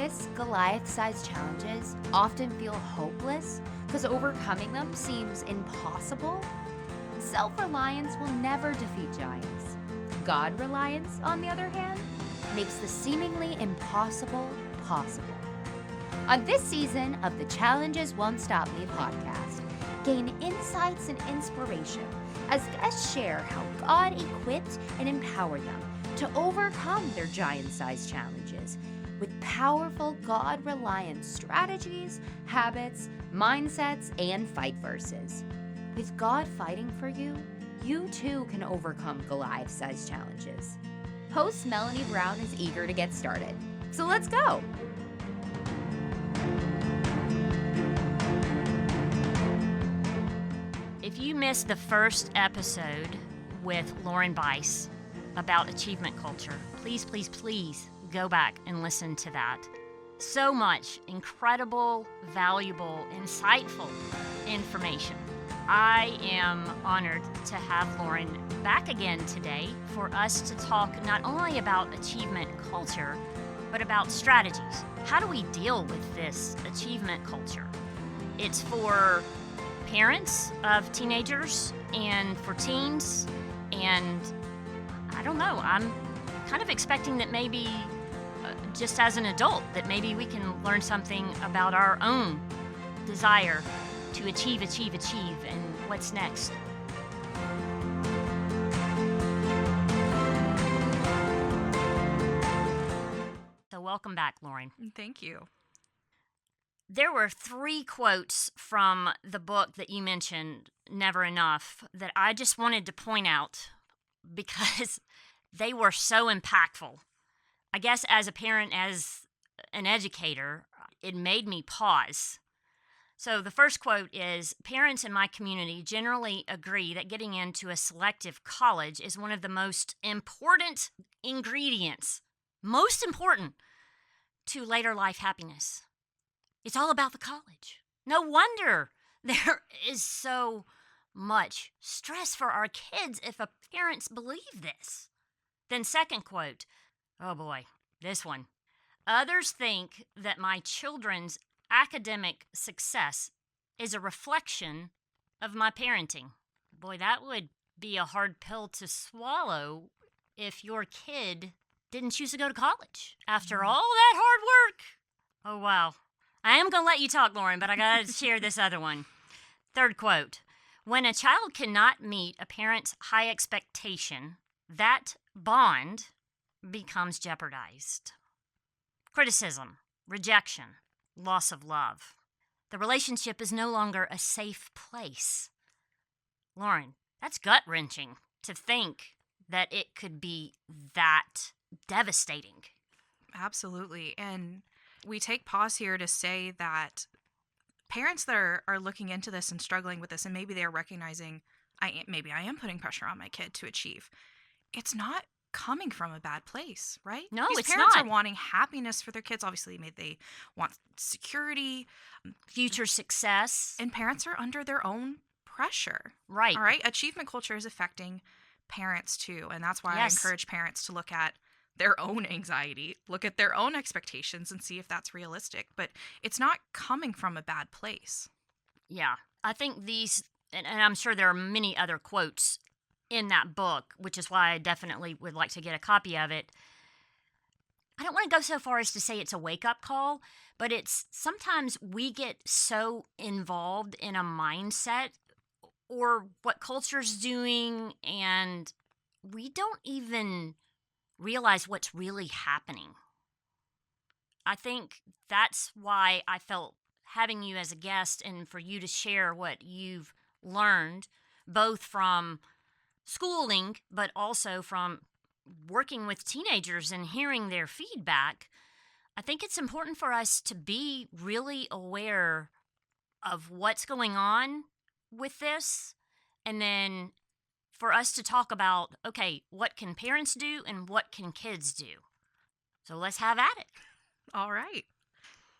surface, Goliath-sized challenges often feel hopeless because overcoming them seems impossible. Self-reliance will never defeat giants. God-reliance, on the other hand, makes the seemingly impossible possible. On this season of the Challenges Won't Stop Me podcast, gain insights and inspiration as guests share how God equipped and empowered them to overcome their giant-sized challenges with powerful God-reliant strategies, habits, mindsets, and fight verses. With God fighting for you, you too can overcome Goliath-sized challenges. Host Melanie Brown is eager to get started. So let's go! If you missed the first episode with Lauren Buice about achievement culture, please go back and listen to that. So much incredible, valuable, insightful information. I am honored to have Lauren back again today for us to talk not only about achievement culture, but about strategies. How do we deal with this achievement culture? It's for parents of teenagers and for teens, and I don't know, I'm kind of expecting that maybe just as an adult, that maybe we can learn something about our own desire to achieve, and what's next. So welcome back, Lauren. Thank you. There were 3 quotes from the book that you mentioned, Never Enough, that I just wanted to point out because they were so impactful. I guess as a parent, as an educator, it made me pause. So the first quote is, "Parents in my community generally agree that getting into a selective college is one of the most important ingredients, most important, to later life happiness. It's all about the college. No wonder there is so much stress for our kids if our parents believe this." Then second quote, oh boy, this one. "Others think that my children's academic success is a reflection of my parenting." Boy, that would be a hard pill to swallow if your kid didn't choose to go to college after all that hard work. Oh, wow. I am going to let you talk, Lauren, but I got to share this other one. Third quote, "When a child cannot meet a parent's high expectation, that bond becomes jeopardized. Criticism, rejection, loss of love. The relationship is no longer a safe place." Lauren, that's gut-wrenching to think that it could be that devastating. Absolutely. And we take pause here to say that parents that are looking into this and struggling with this, and maybe they're recognizing, maybe I am putting pressure on my kid to achieve. It's not coming from a bad place, right? No, These it's parents not. are wanting happiness for their kids. Obviously, maybe they want security, Future success. and parents are under their own pressure. Right. All right. Achievement culture is affecting parents too. And that's why Yes. I encourage parents to look at their own anxiety, look at their own expectations and see if that's realistic. But it's not coming from a bad place. Yeah. I think these, and I'm sure there are many other quotes in that book, which is why I definitely would like to get a copy of it. I don't want to go so far as to say it's a wake-up call, but it's sometimes we get so involved in a mindset or what culture's doing, and we don't even realize what's really happening. I think that's why I felt having you as a guest and for you to share what you've learned, both from schooling, but also from working with teenagers and hearing their feedback. I think it's important for us to be really aware of what's going on with this, and then for us to talk about, okay, what can parents do and what can kids do? So let's have at it. All right.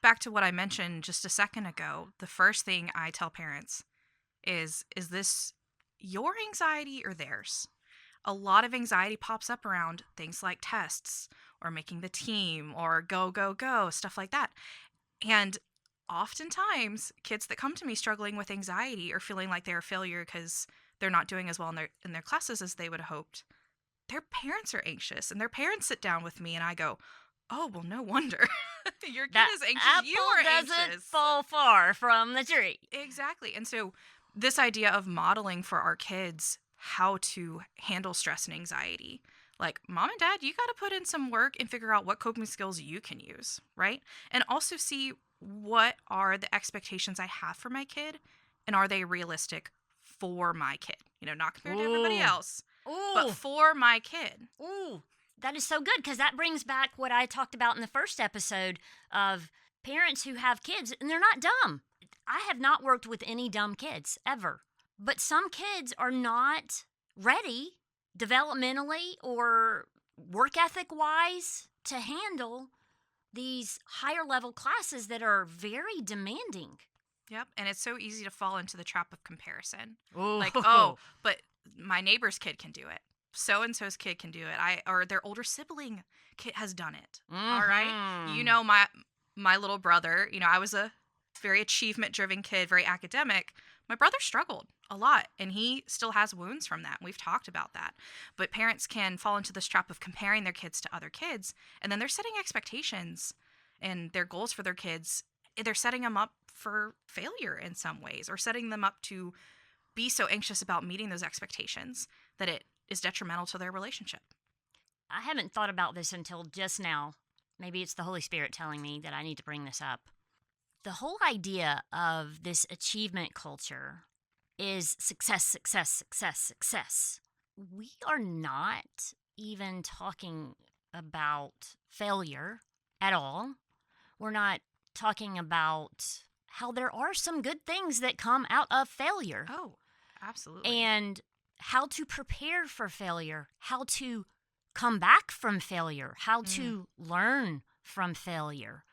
Back to what I mentioned just a second ago, the first thing I tell parents is this your anxiety or theirs? a lot of anxiety pops up around things like tests or making the team or go, go, go, stuff like that. And oftentimes, kids that come to me struggling with anxiety or feeling like they're a failure because they're not doing as well in their classes as they would have hoped, their parents are anxious, and their parents sit down with me and I go, oh, well, no wonder. Your kid That is anxious. apple You are doesn't anxious. fall far from the tree. Exactly. And so this idea of modeling for our kids how to handle stress and anxiety. Like, mom and dad, you got to put in some work and figure out what coping skills you can use, right? And also see what are the expectations I have for my kid, and are they realistic for my kid? Not compared to everybody Ooh. else, but Ooh. for my kid. Ooh, that is so good, because that brings back what I talked about in the first episode of parents who have kids and they're not dumb. I have not worked with any dumb kids ever, but some kids are not ready developmentally or work ethic wise to handle these higher level classes that are very demanding. Yep. And it's so easy to fall into the trap of comparison. Ooh. Like, oh, but my neighbor's kid can do it. So and so's kid can do it. Or their older sibling kid has done it. All right. My little brother, I was a very achievement driven kid, very academic. My brother struggled a lot, and he still has wounds from that. We've talked about that. But parents can fall into this trap of comparing their kids to other kids, and then they're setting expectations and their goals for their kids. They're setting them up for failure in some ways, or setting them up to be so anxious about meeting those expectations that it is detrimental to their relationship. I haven't thought about this until just now. Maybe it's the Holy Spirit telling me that I need to bring this up. The whole idea of this achievement culture is success, success, success, success. We are not even talking about failure at all. We're not talking about how there are some good things that come out of failure. Oh, absolutely. And how to prepare for failure, how to come back from failure, how to learn from failure.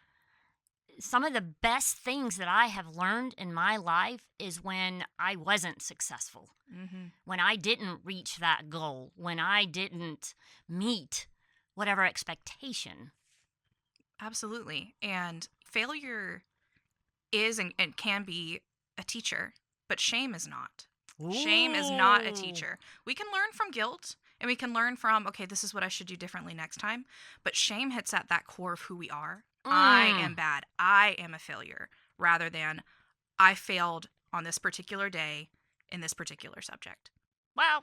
Some of the best things that I have learned in my life is when I wasn't successful, when I didn't reach that goal, when I didn't meet whatever expectation. Absolutely. And failure is and can be a teacher, but shame is not. Ooh. Shame is not a teacher. We can learn from guilt, and we can learn from, okay, this is what I should do differently next time. But shame hits at that core of who we are. I am bad. I am a failure, rather than I failed on this particular day in this particular subject. Wow.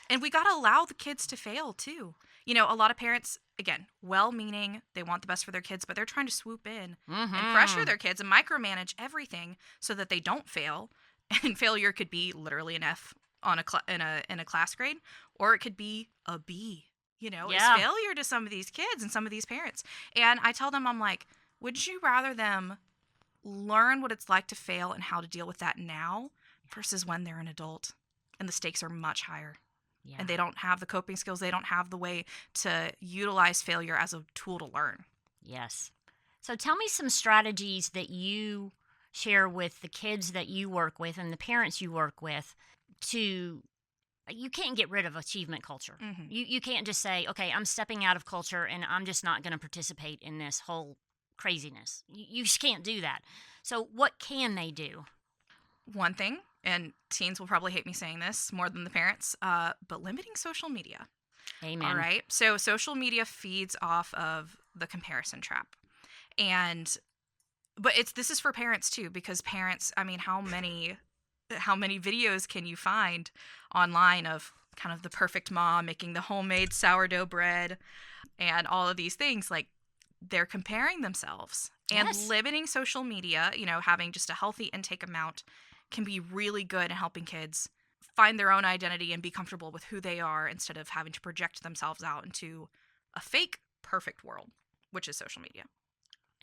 And we got to allow the kids to fail too. A lot of parents, again, well-meaning, they want the best for their kids, but they're trying to swoop in and pressure their kids and micromanage everything so that they don't fail. And failure could be literally an F on in a class grade, or it could be a B. It's failure to some of these kids and some of these parents. And I tell them, I'm like, would you rather them learn what it's like to fail and how to deal with that now versus when they're an adult and the stakes are much higher? Yeah. And they don't have the coping skills. They don't have the way to utilize failure as a tool to learn. Yes. So tell me some strategies that you share with the kids that you work with and the parents you work with you can't get rid of achievement culture. You can't just say, okay, I'm stepping out of culture and I'm just not going to participate in this whole craziness. You just can't do that. So what can they do? One thing, and teens will probably hate me saying this more than the parents, but limiting social media. Amen. All right. So social media feeds off of the comparison trap. But this is for parents too, because parents, I mean, how many videos can you find online of kind of the perfect mom making the homemade sourdough bread and all of these things? Like, they're comparing themselves. And limiting social media, having just a healthy intake amount can be really good in helping kids find their own identity and be comfortable with who they are instead of having to project themselves out into a fake perfect world, which is social media.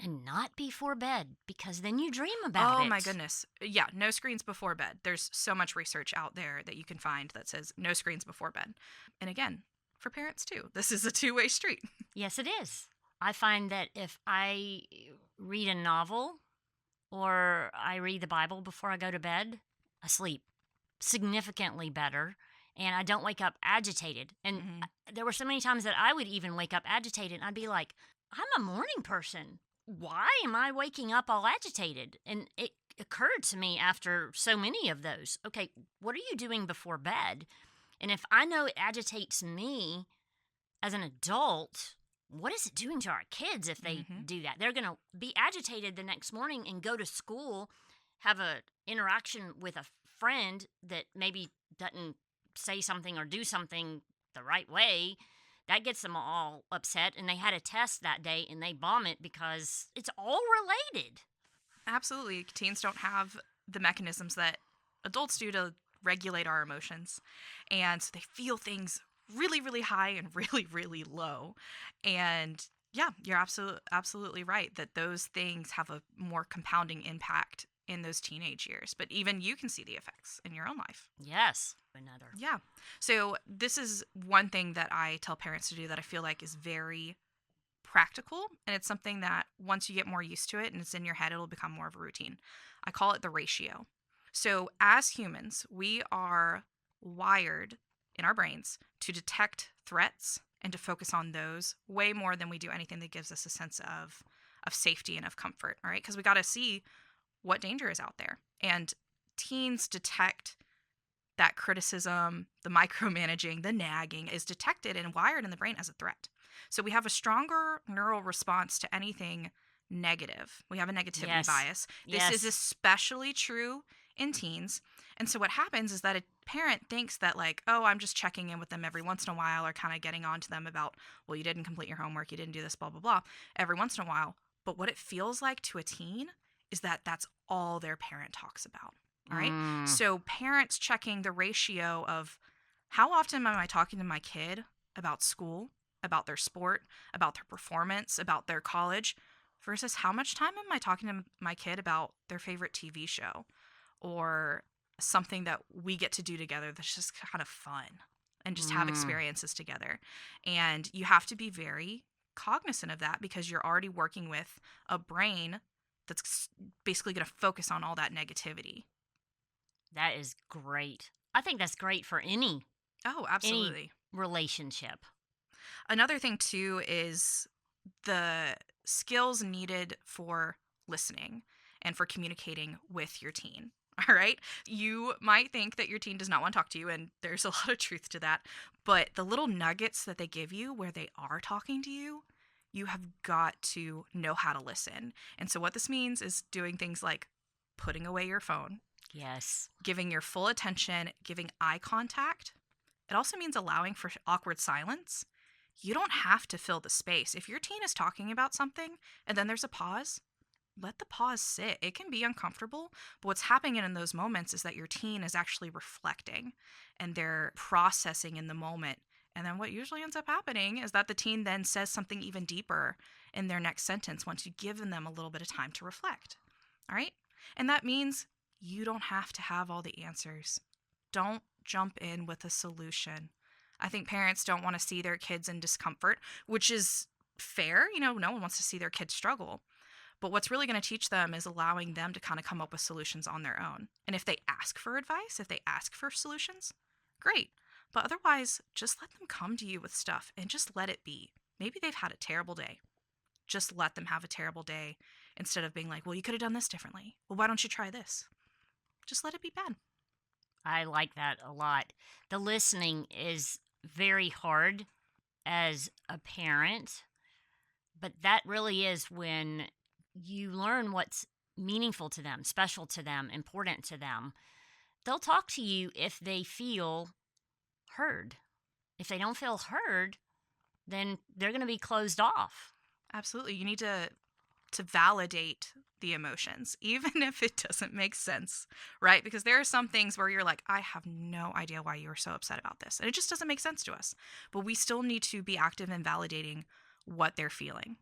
And not before bed, because then you dream about it. Oh my goodness. Yeah, no screens before bed. There's so much research out there that you can find that says no screens before bed. And again, for parents too, this is a two-way street. Yes, it is. I find that if I read a novel or I read the Bible before I go to bed, I sleep significantly better and I don't wake up agitated. And there were so many times that I would even wake up agitated, and I'd be like, I'm a morning person. Why am I waking up all agitated? And it occurred to me after so many of those, okay, what are you doing before bed? And if I know it agitates me as an adult, what is it doing to our kids if they do that? They're going to be agitated the next morning and go to school, have a interaction with a friend that maybe doesn't say something or do something the right way. That gets them all upset, and they had a test that day and they bomb it because it's all related. Absolutely. Teens don't have the mechanisms that adults do to regulate our emotions. And so they feel things really, really high and really, really low. And yeah, you're absolutely right that those things have a more compounding impact in those teenage years. But even you can see the effects in your own life. Yes. Another. Yeah. So this is one thing that I tell parents to do that I feel like is very practical. And it's something that once you get more used to it and it's in your head, it'll become more of a routine. I call it the ratio. So as humans, we are wired in our brains to detect threats and to focus on those way more than we do anything that gives us a sense of safety and of comfort. All right. Because we got to see what danger is out there. And teens detect that criticism, the micromanaging, the nagging is detected and wired in the brain as a threat. So we have a stronger neural response to anything negative. We have a negativity bias. This is especially true in teens. And so what happens is that a parent thinks that like, oh, I'm just checking in with them every once in a while or kind of getting on to them about, well, you didn't complete your homework, you didn't do this, blah, blah, blah, every once in a while. But what it feels like to a teen is that that's all their parent talks about. All right. So parents checking the ratio of how often am I talking to my kid about school, about their sport, about their performance, about their college, versus how much time am I talking to my kid about their favorite TV show or something that we get to do together that's just kind of fun and just have experiences together. And you have to be very cognizant of that because you're already working with a brain that's basically going to focus on all that negativity. That is great. I think that's great for any absolutely relationship. Another thing too is the skills needed for listening and for communicating with your teen. All right. You might think that your teen does not want to talk to you, and there's a lot of truth to that. But the little nuggets that they give you where they are talking to you, you have got to know how to listen. And so what this means is doing things like putting away your phone. Yes. Giving your full attention, giving eye contact. It also means allowing for awkward silence. You don't have to fill the space. If your teen is talking about something and then there's a pause, let the pause sit. It can be uncomfortable, but what's happening in those moments is that your teen is actually reflecting and they're processing in the moment. And then what usually ends up happening is that the teen then says something even deeper in their next sentence once you've given them a little bit of time to reflect. All right? And that means you don't have to have all the answers. Don't jump in with a solution. I think parents don't want to see their kids in discomfort, which is fair. You know, no one wants to see their kids struggle. But what's really going to teach them is allowing them to kind of come up with solutions on their own. And if they ask for advice, if they ask for solutions, great. But otherwise, just let them come to you with stuff and just let it be. Maybe they've had a terrible day. Just let them have a terrible day instead of being like, well, you could have done this differently. Well, why don't you try this? Just let it be bad. I like that a lot. The listening is very hard as a parent, but that really is when you learn what's meaningful to them, special to them, important to them. They'll talk to you if they feel heard. If they don't feel heard, then they're going to be closed off. Absolutely. You need to validate the emotions, even if it doesn't make sense, right? Because there are some things where you're like, I have no idea why you are so upset about this. And it just doesn't make sense to us. But we still need to be active in validating what they're feeling.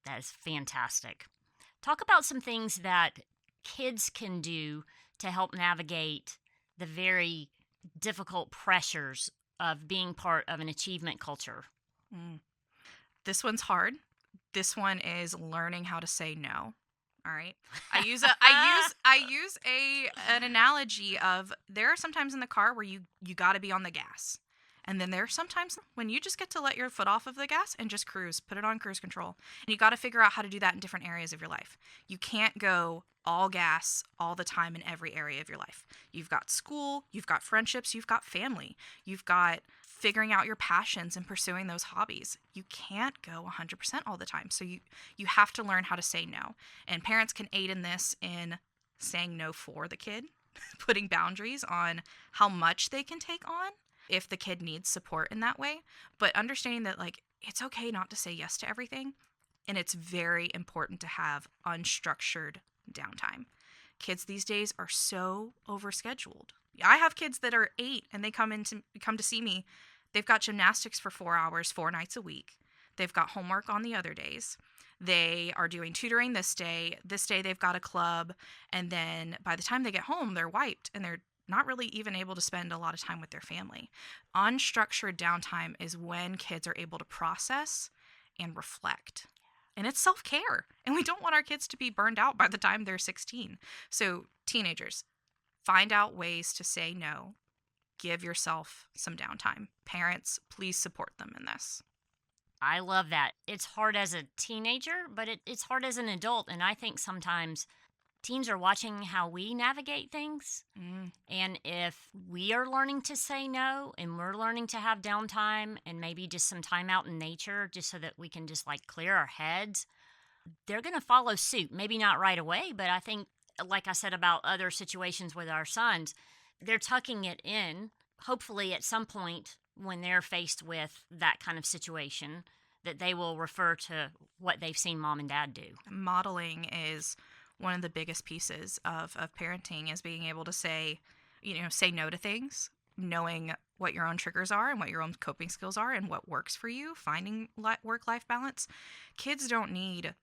That is fantastic. Talk about some things that kids can do to help navigate the very difficult pressures of being part of an achievement culture. This one's hard. This one is learning how to say no. All right. I use an analogy of there are sometimes in the car where you got to be on the gas. And then there are sometimes when you just get to let your foot off of the gas and just cruise, put it on cruise control. And you got to figure out how to do that in different areas of your life. You can't go all gas all the time in every area of your life. You've got school, you've got friendships, you've got family, you've got figuring out your passions and pursuing those hobbies. You can't go 100% all the time. So you have to learn how to say no. And parents can aid in this in saying no for the kid, putting boundaries on how much they can take on if the kid needs support in that way, but understanding that like it's okay not to say yes to everything, and it's very important to have unstructured downtime. Kids these days are so overscheduled. I have kids that are 8 and they come to see me. They've got gymnastics for 4 hours, 4 nights a week. They've got homework on the other days. They are doing tutoring this day. This day they've got a club, and then by the time they get home, they're wiped and they're not really even able to spend a lot of time with their family. Unstructured downtime is when kids are able to process and reflect. And it's self-care. And we don't want our kids to be burned out by the time they're 16. So teenagers, find out ways to say no. Give yourself some downtime. Parents, please support them in this. I love that. It's hard as a teenager, but it's hard as an adult. And I think sometimes teens are watching how we navigate things. And if we are learning to say no and we're learning to have downtime and maybe just some time out in nature just so that we can just like clear our heads, they're going to follow suit. Maybe not right away, but I think, like I said about other situations with our sons, they're tucking it in, hopefully at some point when they're faced with that kind of situation, that they will refer to what they've seen mom and dad do. Modeling is one of the biggest pieces of parenting, is being able to say no to things, knowing what your own triggers are and what your own coping skills are and what works for you, finding work-life balance. Kids don't need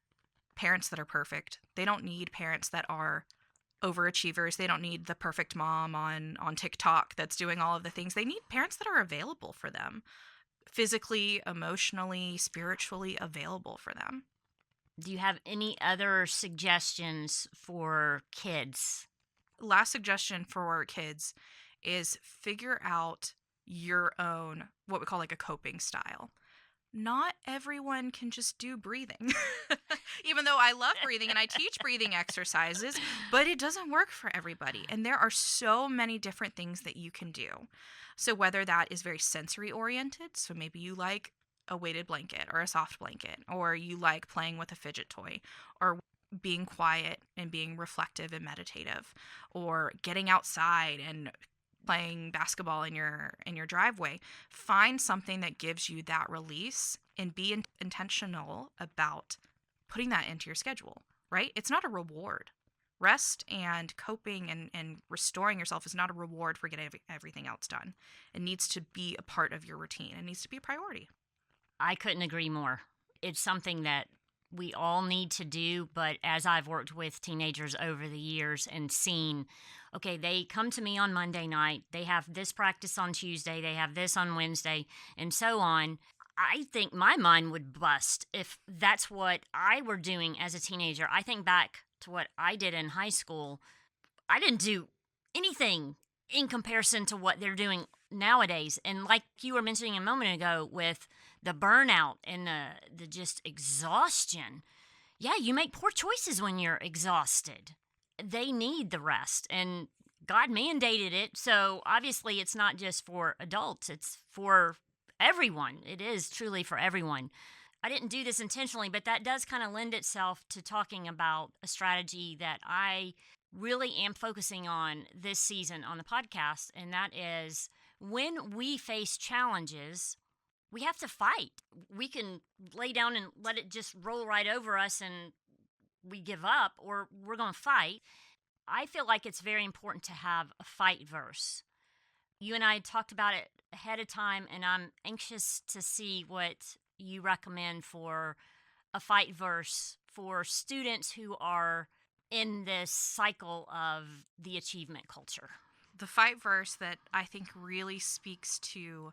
parents that are perfect. They don't need parents that are overachievers. They don't need the perfect mom on TikTok that's doing all of the things. They need parents that are available for them, physically, emotionally, spiritually available for them. Do you have any other suggestions for kids? Last suggestion for kids is figure out your own, what we call like a coping style. Not everyone can just do breathing. Even though I love breathing and I teach breathing exercises, but it doesn't work for everybody. And there are so many different things that you can do. So whether that is very sensory oriented, so maybe you like a weighted blanket or a soft blanket, or you like playing with a fidget toy, or being quiet and being reflective and meditative, or getting outside and playing basketball in your driveway. Find something that gives you that release and be intentional about putting that into your schedule, right? It's not a reward. Rest and coping and restoring yourself is not a reward for getting everything else done. It needs to be a part of your routine. It needs to be a priority. I couldn't agree more. It's something that we all need to do, but as I've worked with teenagers over the years and seen, okay, they come to me on Monday night, they have this practice on Tuesday, they have this on Wednesday, and so on. I think my mind would bust if that's what I were doing as a teenager. I think back to what I did in high school. I didn't do anything in comparison to what they're doing nowadays. And like you were mentioning a moment ago with the burnout and the just exhaustion. Yeah, you make poor choices when you're exhausted. They need the rest, and God mandated it. So obviously it's not just for adults, it's for everyone. It is truly for everyone. I didn't do this intentionally, but that does kind of lend itself to talking about a strategy that I really am focusing on this season on the podcast, and that is when we face challenges, we have to fight. We can lay down and let it just roll right over us and we give up, or we're going to fight. I feel like it's very important to have a fight verse. You and I talked about it ahead of time, and I'm anxious to see what you recommend for a fight verse for students who are in this cycle of the achievement culture. The fight verse that I think really speaks to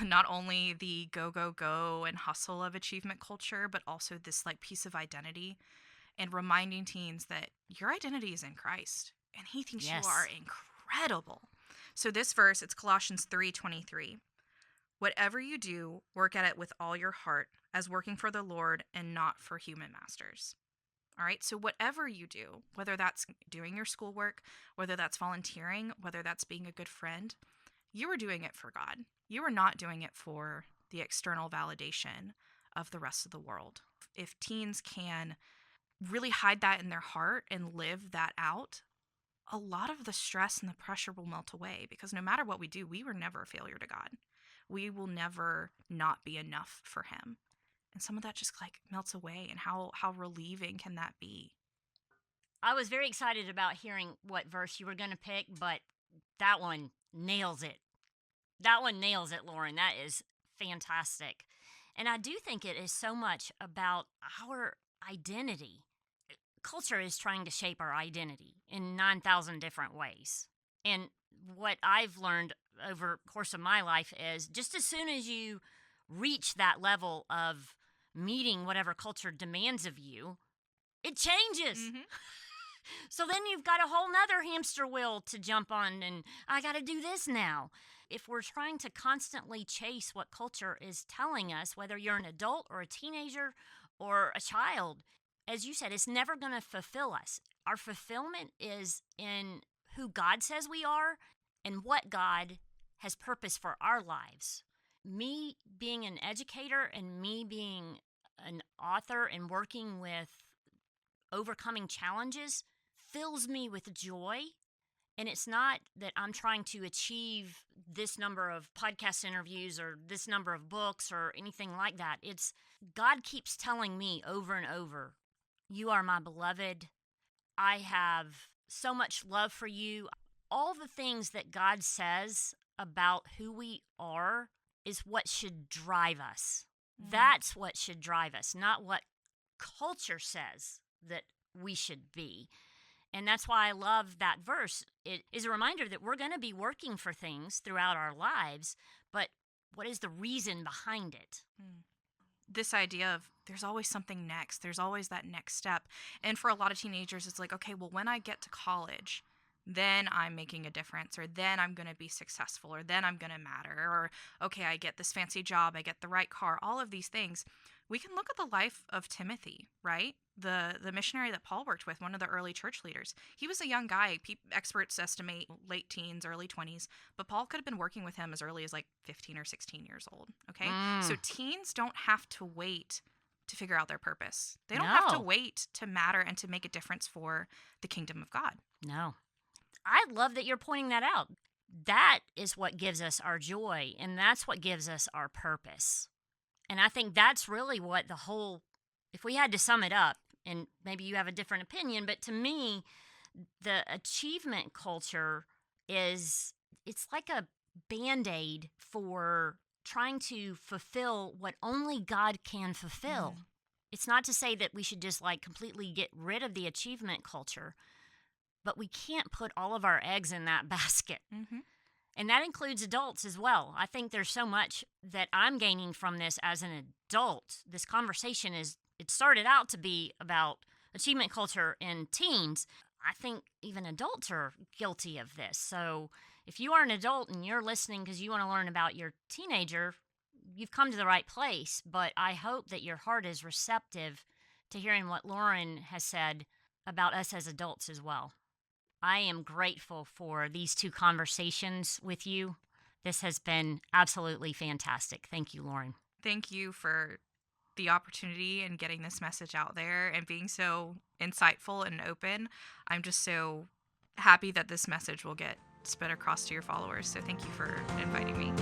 not only the go, go, go and hustle of achievement culture, but also this like piece of identity and reminding teens that your identity is in Christ and he thinks Yes. you are incredible. So this verse, it's Colossians 3:23. Whatever you do, work at it with all your heart, as working for the Lord and not for human masters. All right, so whatever you do, whether that's doing your schoolwork, whether that's volunteering, whether that's being a good friend, you are doing it for God. You are not doing it for the external validation of the rest of the world. If teens can really hide that in their heart and live that out, a lot of the stress and the pressure will melt away, because no matter what we do, we were never a failure to God. We will never not be enough for him. And some of that just like melts away, and how relieving can that be? I was very excited about hearing what verse you were going to pick, but that one nails it. That one nails it, Lauren. That is fantastic. And I do think it is so much about our identity. Culture is trying to shape our identity in 9,000 different ways. And what I've learned over the course of my life is just as soon as you reach that level of meeting whatever culture demands of you, it changes. Mm-hmm. So then you've got a whole nother hamster wheel to jump on, and I got to do this now. If we're trying to constantly chase what culture is telling us, whether you're an adult or a teenager or a child, as you said, it's never going to fulfill us. Our fulfillment is in who God says we are and what God has purpose for our lives. Me being an educator and me being an author and working with overcoming challenges fills me with joy. And it's not that I'm trying to achieve this number of podcast interviews or this number of books or anything like that. It's God keeps telling me over and over, you are my beloved. I have so much love for you. All the things that God says about who we are is what should drive us. That's what should drive us, not what culture says that we should be. And that's why I love that verse. It is a reminder that we're going to be working for things throughout our lives, but what is the reason behind it? This idea of there's always something next. There's always that next step. And for a lot of teenagers, it's like, okay, well, when I get to college, then I'm making a difference, or then I'm going to be successful, or then I'm going to matter, or okay, I get this fancy job, I get the right car, all of these things. We can look at the life of Timothy, right? The missionary that Paul worked with, one of the early church leaders. He was a young guy. Experts estimate late teens, early 20s, but Paul could have been working with him as early as like 15 or 16 years old, okay? So teens don't have to wait to figure out their purpose. They don't have to wait to matter and to make a difference for the kingdom of God. No. I love that you're pointing that out. That is what gives us our joy, and that's what gives us our purpose. And I think that's really what the whole, if we had to sum it up, and maybe you have a different opinion, but to me, the achievement culture it's like a Band-Aid for trying to fulfill what only God can fulfill. It's not to say that we should just like completely get rid of the achievement culture, but we can't put all of our eggs in that basket. And that includes adults as well. I think there's so much that I'm gaining from this as an adult. This conversation it started out to be about achievement culture in teens. I think even adults are guilty of this. So if you are an adult and you're listening because you want to learn about your teenager, you've come to the right place. But I hope that your heart is receptive to hearing what Lauren has said about us as adults as well. I am grateful for these two conversations with you. This has been absolutely fantastic. Thank you, Lauren. Thank you for the opportunity and getting this message out there and being so insightful and open. I'm just so happy that this message will get spread across to your followers. So thank you for inviting me.